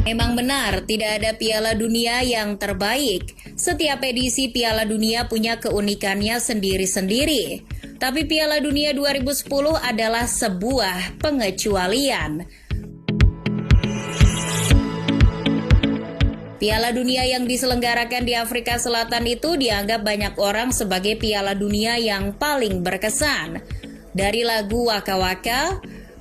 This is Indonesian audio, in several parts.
Memang benar, tidak ada Piala Dunia yang terbaik. Setiap edisi Piala Dunia punya keunikannya sendiri-sendiri. Tapi Piala Dunia 2010 adalah sebuah pengecualian. Piala Dunia yang diselenggarakan di Afrika Selatan itu dianggap banyak orang sebagai Piala Dunia yang paling berkesan. Dari lagu Waka Waka,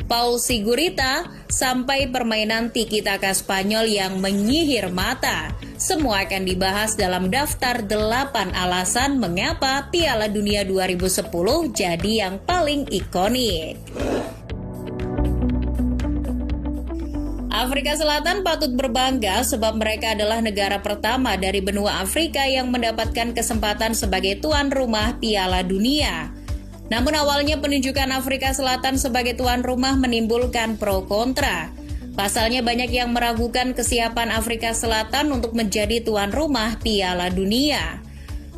Paul Sigurita, sampai permainan tiki-taka Spanyol yang menyihir mata. Semua akan dibahas dalam daftar 8 alasan mengapa Piala Dunia 2010 jadi yang paling ikonik. Afrika Selatan patut berbangga sebab mereka adalah negara pertama dari benua Afrika yang mendapatkan kesempatan sebagai tuan rumah Piala Dunia. Namun awalnya penunjukan Afrika Selatan sebagai tuan rumah menimbulkan pro kontra. Pasalnya banyak yang meragukan kesiapan Afrika Selatan untuk menjadi tuan rumah Piala Dunia.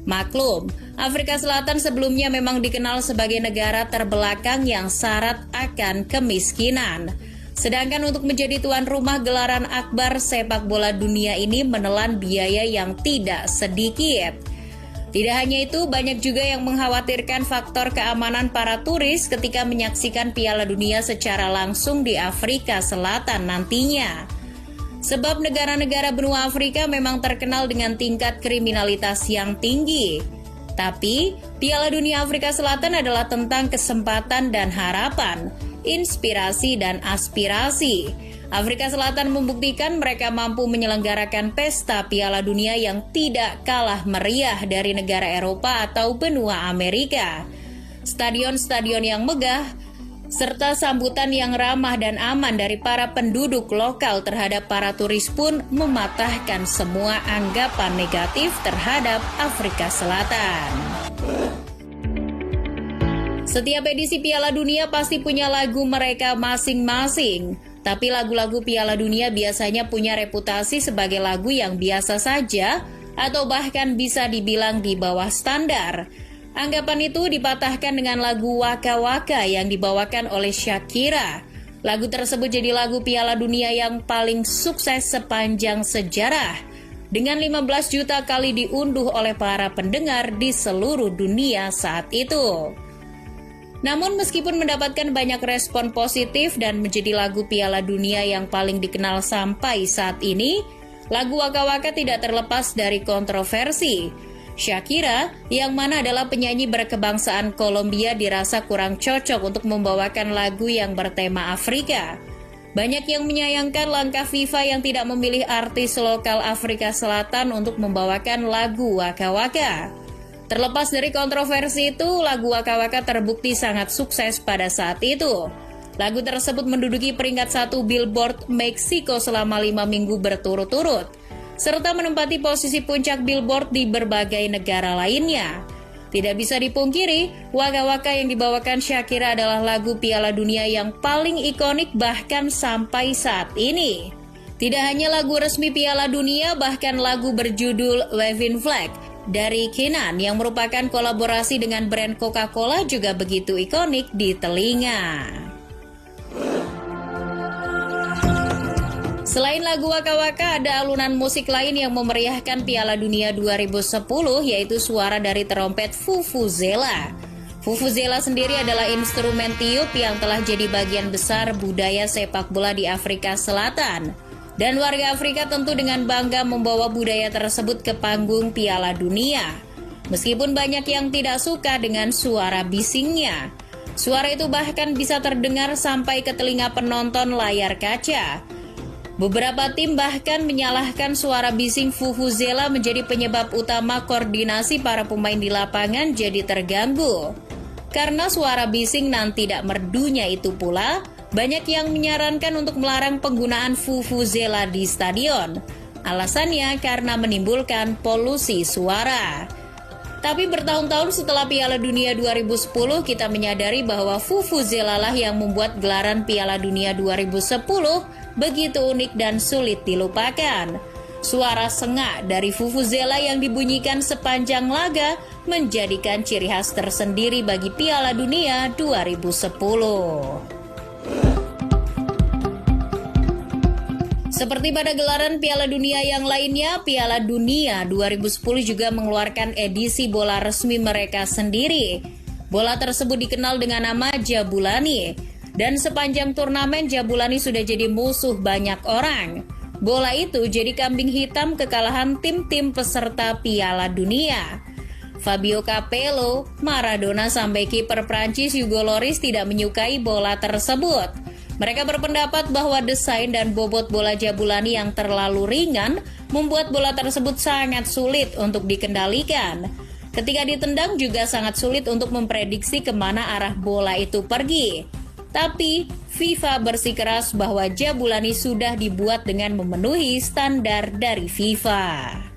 Maklum, Afrika Selatan sebelumnya memang dikenal sebagai negara terbelakang yang syarat akan kemiskinan. Sedangkan untuk menjadi tuan rumah gelaran akbar sepak bola dunia ini menelan biaya yang tidak sedikit. Tidak hanya itu, banyak juga yang mengkhawatirkan faktor keamanan para turis ketika menyaksikan Piala Dunia secara langsung di Afrika Selatan nantinya. Sebab negara-negara benua Afrika memang terkenal dengan tingkat kriminalitas yang tinggi. Tapi, Piala Dunia Afrika Selatan adalah tentang kesempatan dan harapan, inspirasi dan aspirasi. Afrika Selatan membuktikan mereka mampu menyelenggarakan pesta Piala Dunia yang tidak kalah meriah dari negara Eropa atau benua Amerika. Stadion-stadion yang megah, serta sambutan yang ramah dan aman dari para penduduk lokal terhadap para turis pun mematahkan semua anggapan negatif terhadap Afrika Selatan. Setiap edisi Piala Dunia pasti punya lagu mereka masing-masing. Tapi lagu-lagu Piala Dunia biasanya punya reputasi sebagai lagu yang biasa saja atau bahkan bisa dibilang di bawah standar. Anggapan itu dipatahkan dengan lagu Waka Waka yang dibawakan oleh Shakira. Lagu tersebut jadi lagu Piala Dunia yang paling sukses sepanjang sejarah, dengan 15 juta kali diunduh oleh para pendengar di seluruh dunia saat itu. Namun meskipun mendapatkan banyak respon positif dan menjadi lagu Piala Dunia yang paling dikenal sampai saat ini, lagu Waka Waka tidak terlepas dari kontroversi. Shakira, yang mana adalah penyanyi berkebangsaan Kolombia, dirasa kurang cocok untuk membawakan lagu yang bertema Afrika. Banyak yang menyayangkan langkah FIFA yang tidak memilih artis lokal Afrika Selatan untuk membawakan lagu Waka Waka. Terlepas dari kontroversi itu, lagu Waka Waka terbukti sangat sukses pada saat itu. Lagu tersebut menduduki peringkat 1 Billboard Meksiko selama 5 minggu berturut-turut, serta menempati posisi puncak Billboard di berbagai negara lainnya. Tidak bisa dipungkiri, Waka Waka yang dibawakan Shakira adalah lagu Piala Dunia yang paling ikonik bahkan sampai saat ini. Tidak hanya lagu resmi Piala Dunia, bahkan lagu berjudul Waving Flag dari Kenan yang merupakan kolaborasi dengan brand Coca-Cola juga begitu ikonik di telinga. Selain lagu Waka Waka, ada alunan musik lain yang memeriahkan Piala Dunia 2010, yaitu suara dari trompet Vuvuzela. Vuvuzela sendiri adalah instrumen tiup yang telah jadi bagian besar budaya sepak bola di Afrika Selatan. Dan warga Afrika tentu dengan bangga membawa budaya tersebut ke panggung Piala Dunia. Meskipun banyak yang tidak suka dengan suara bisingnya. Suara itu bahkan bisa terdengar sampai ke telinga penonton layar kaca. Beberapa tim bahkan menyalahkan suara bising Vuvuzela menjadi penyebab utama koordinasi para pemain di lapangan jadi terganggu. Karena suara bising nan tidak merdunya itu pula, banyak yang menyarankan untuk melarang penggunaan Vuvuzela di stadion. Alasannya karena menimbulkan polusi suara. Tapi bertahun-tahun setelah Piala Dunia 2010, kita menyadari bahwa Vuvuzela lah yang membuat gelaran Piala Dunia 2010 begitu unik dan sulit dilupakan. Suara sengak dari Vuvuzela yang dibunyikan sepanjang laga menjadikan ciri khas tersendiri bagi Piala Dunia 2010. Seperti pada gelaran Piala Dunia yang lainnya, Piala Dunia 2010 juga mengeluarkan edisi bola resmi mereka sendiri. Bola tersebut dikenal dengan nama Jabulani. Dan sepanjang turnamen, Jabulani sudah jadi musuh banyak orang. Bola itu jadi kambing hitam kekalahan tim-tim peserta Piala Dunia. Fabio Capello, Maradona sampai kiper Prancis Hugo Lloris tidak menyukai bola tersebut. Mereka berpendapat bahwa desain dan bobot bola Jabulani yang terlalu ringan membuat bola tersebut sangat sulit untuk dikendalikan. Ketika ditendang juga sangat sulit untuk memprediksi kemana arah bola itu pergi. Tapi FIFA bersikeras bahwa Jabulani sudah dibuat dengan memenuhi standar dari FIFA.